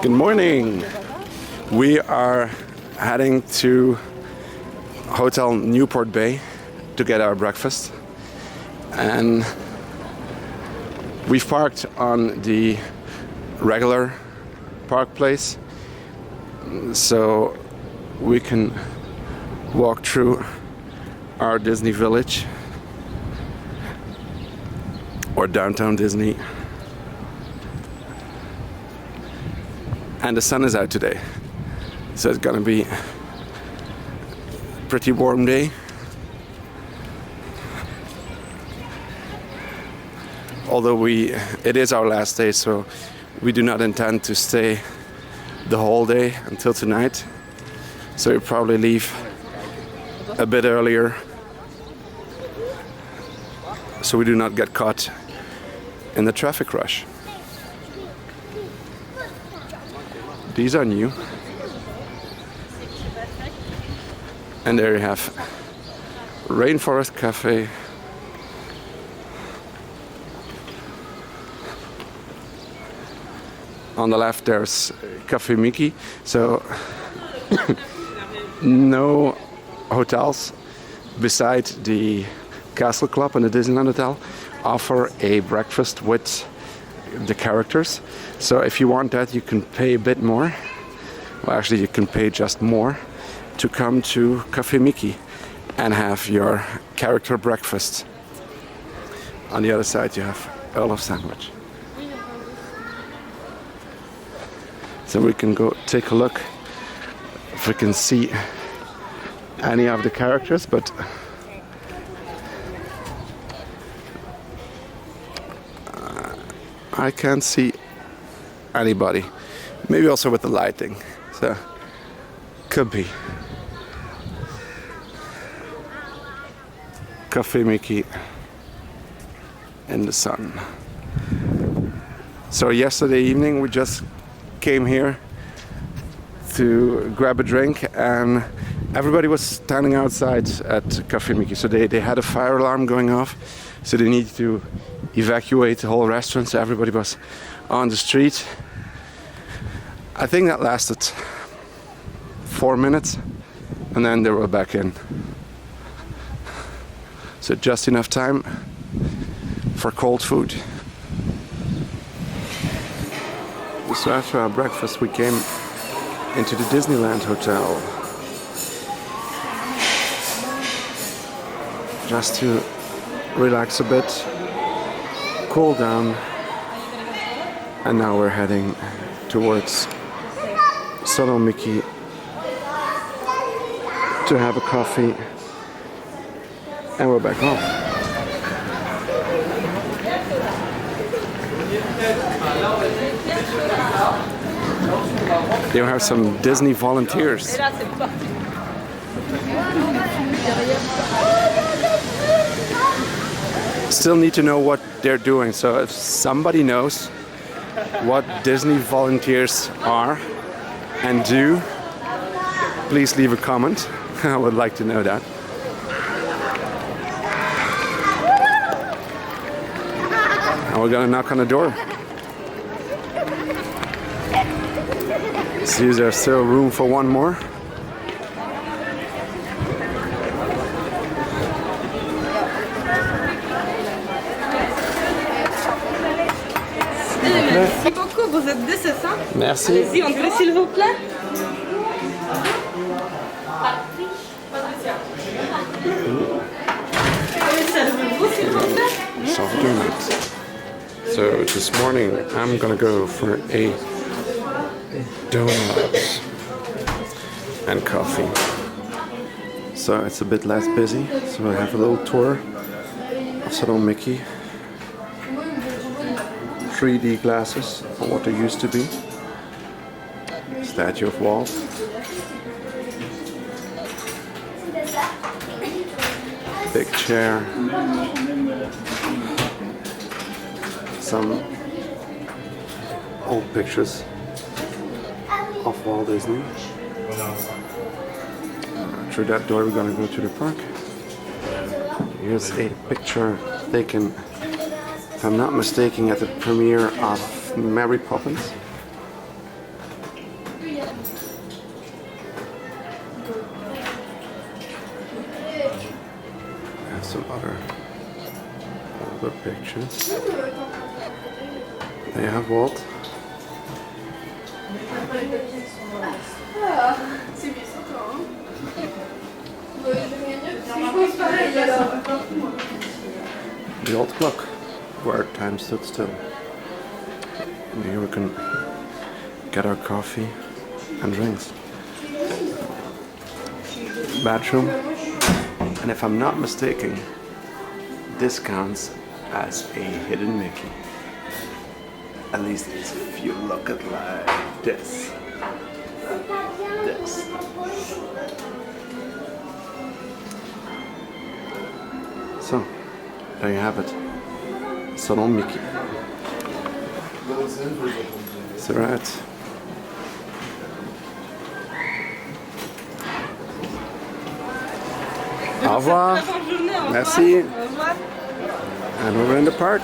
Good morning. We are heading to Hotel Newport Bay to get our breakfast, and we've parked on the regular park place so we can walk through our Disney village or downtown Disney. And the sun is out today, so it's gonna be a pretty warm day. Although it is our last day, so we do not intend to stay the whole day until tonight. So we'll probably leave a bit earlier, so we do not get caught in the traffic rush. These are new. And there you have Rainforest Cafe. On the left there's Salon Mickey. So no hotels beside the Castle Club and the Disneyland Hotel offer a breakfast with the characters. So if you want that, you can pay a bit more. Well, actually you can pay just more to come to Salon Mickey and have your character breakfast. On the other side you have Earl of Sandwich. So we can go take a look if we can see any of the characters, but I can't see anybody. Maybe also with the lighting. So could be. Salon Mickey in the sun. So yesterday evening we just came here to grab a drink, and everybody was standing outside at Salon Mickey. So they had a fire alarm going off, so they needed to evacuate the whole restaurant. So everybody was on the street. I think that lasted 4 minutes, and then they were back in. So just enough time for cold food. So after our breakfast we came into the Disneyland Hotel just to relax a bit, cool down, and now we're heading towards Salon Mickey to have a coffee, and we're back home. You have some Disney volunteers. Still need to know what they're doing, so if somebody knows what Disney volunteers are and do, please leave a comment. I would like to know that. And we're gonna knock on the door. See if there's still room for one more. Merci beaucoup, vous êtes deux, c'est ça? Merci. Allez-y, entrez s'il vous plaît. Servez-vous s'il vous plaît? Soft donuts. So this morning I'm gonna go for a donut and coffee. So it's a bit less busy, so I have a little tour of Salon Mickey. 3D glasses of what they used to be. Statue of Walt. Big chair. Some old pictures of Walt Disney. Through that door we're gonna go to the park. Here's a picture taken, if I'm not mistaken, at the premiere of of Mary Poppins. Have some other pictures. They have Walt. The old clock where time stood still. And here we can get our coffee and drinks. Bathroom, and if I'm not mistaken, this counts as a hidden Mickey. At least if you look at like this. This. So, there you have it. Salon Mickey. It's alright. Au revoir. Merci. And we're in the park.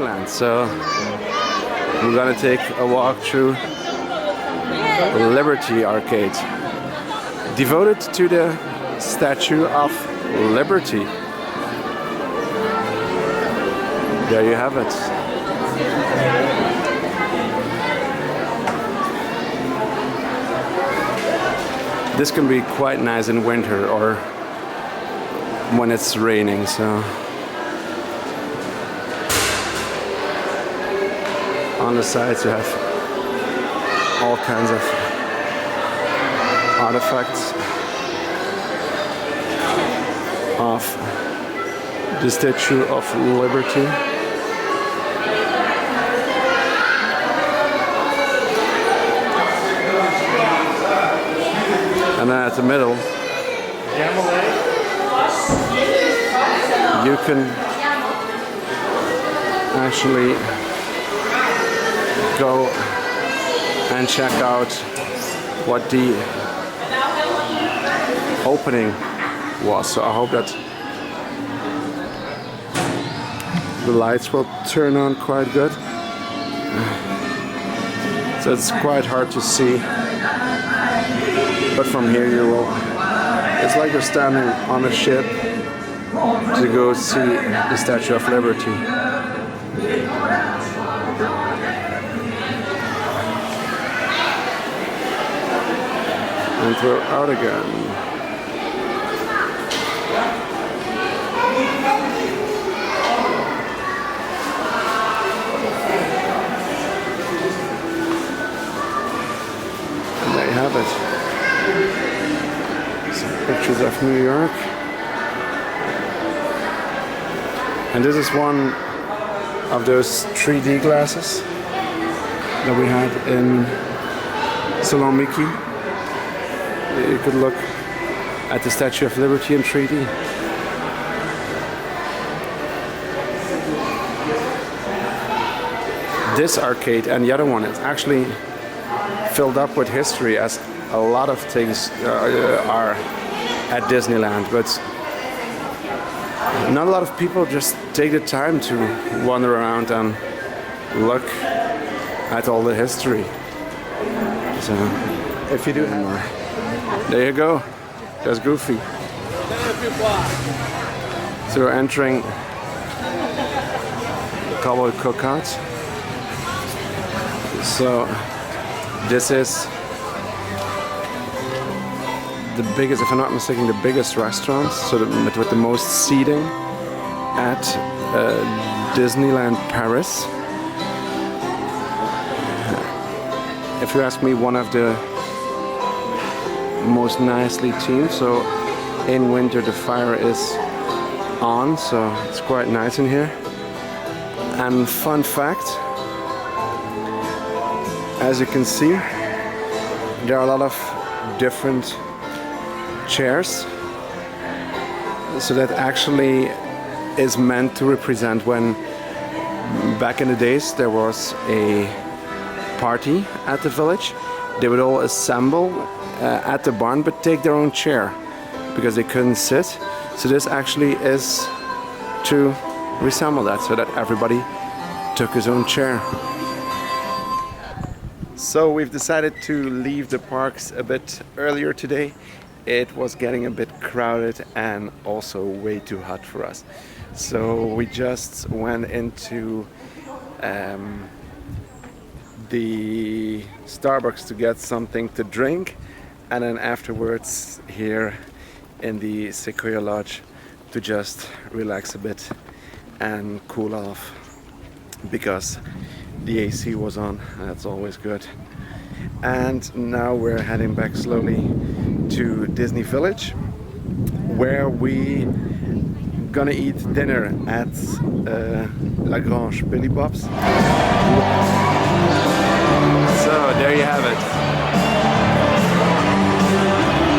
Disneyland. So we're gonna take a walk through Liberty Arcade, devoted to the Statue of Liberty. There you have it. This can be quite nice in winter or when it's raining, so on the sides you have all kinds of artifacts of the Statue of Liberty. And then at the middle, you can actually go and check out what the opening was. So I hope that the lights will turn on quite good. So it's quite hard to see. But from here you will, it's like you're standing on a ship to go see the Statue of Liberty. And throw out again. And there you have it. Some pictures of New York. And this is one of those 3D glasses that we had in Salon Mickey. You could look at the Statue of Liberty in 3D. This arcade and the other one is actually filled up with history, as a lot of things are at Disneyland, but not a lot of people just take the time to wander around and look at all the history. So if you do more, there you go. There's Goofy. So we're entering Cowboy Cookout. So this is the biggest, if I'm not mistaken, the biggest restaurant, so with the most seating at Disneyland Paris. If you ask me, one of the most nicely themed. So in winter the fire is on, so it's quite nice in here. And fun fact, as you can see, there are a lot of different chairs, so that actually is meant to represent when back in the days there was a party at the village. They would all assemble at the barn but take their own chair because they couldn't sit. So this actually is to resemble that, so that everybody took his own chair. So we've decided to leave the parks a bit earlier today. It was getting a bit crowded and also way too hot for us. So we just went into the Starbucks to get something to drink, and then afterwards here in the Sequoia Lodge to just relax a bit and cool off, because the AC was on, and that's always good. And now we're heading back slowly to Disney Village, where we gonna eat dinner at La Grange Billy Bob's. So there you have it,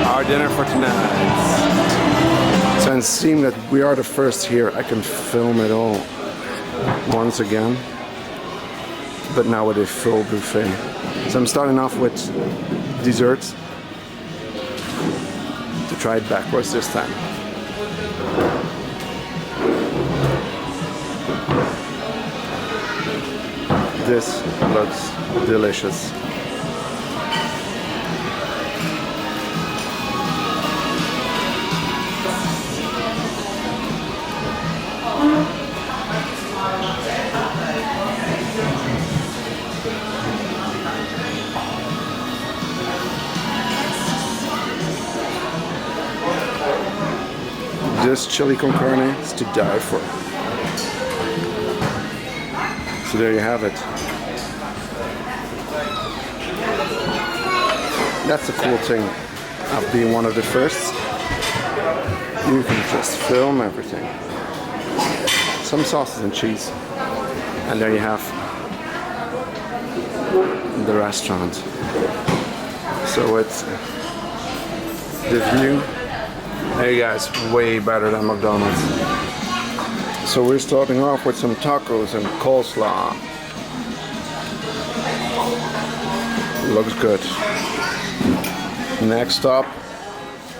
our dinner for tonight. So it seems that we are the first here. I can film it all once again, but now with a full buffet. So I'm starting off with desserts to try it backwards this time. This looks delicious. This chili con carne is to die for. So there you have it. That's the cool thing of being one of the first. You can just film everything. Some sausage and cheese. And there you have the restaurant. So it's the view. Hey guys, way better than McDonald's. So we're starting off with some tacos and coleslaw. Looks good. Next stop,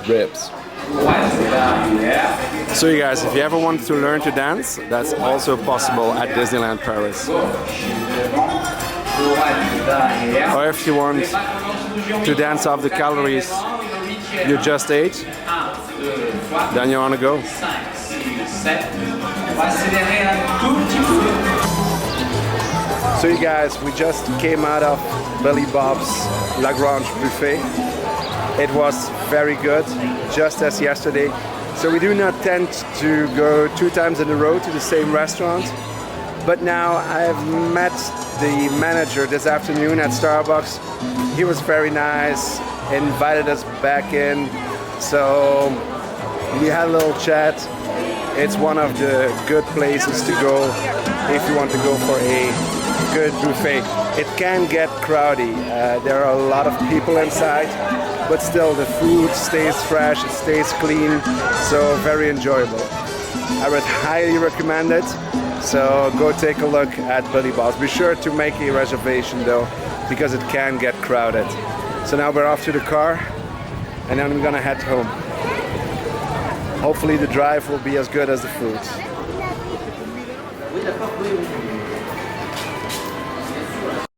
ribs. So you guys, if you ever want to learn to dance, that's also possible at Disneyland Paris. Or if you want to dance off the calories you just ate, then you want to go. So you guys, we just came out of Billy Bob's La Grange buffet. It was very good, just as yesterday. So we do not tend to go 2 times in a row to the same restaurant. But now I've met the manager this afternoon at Starbucks. He was very nice, invited us back in. So we had a little chat. It's one of the good places to go if you want to go for a good buffet. It can get crowdy. There are a lot of people inside, but still the food stays fresh, it stays clean, so very enjoyable. I would highly recommend it. So go take a look at Billy Bob's. Be sure to make a reservation though, because it can get crowded. So now we're off to the car, and then we're gonna head home. Hopefully the drive will be as good as the food.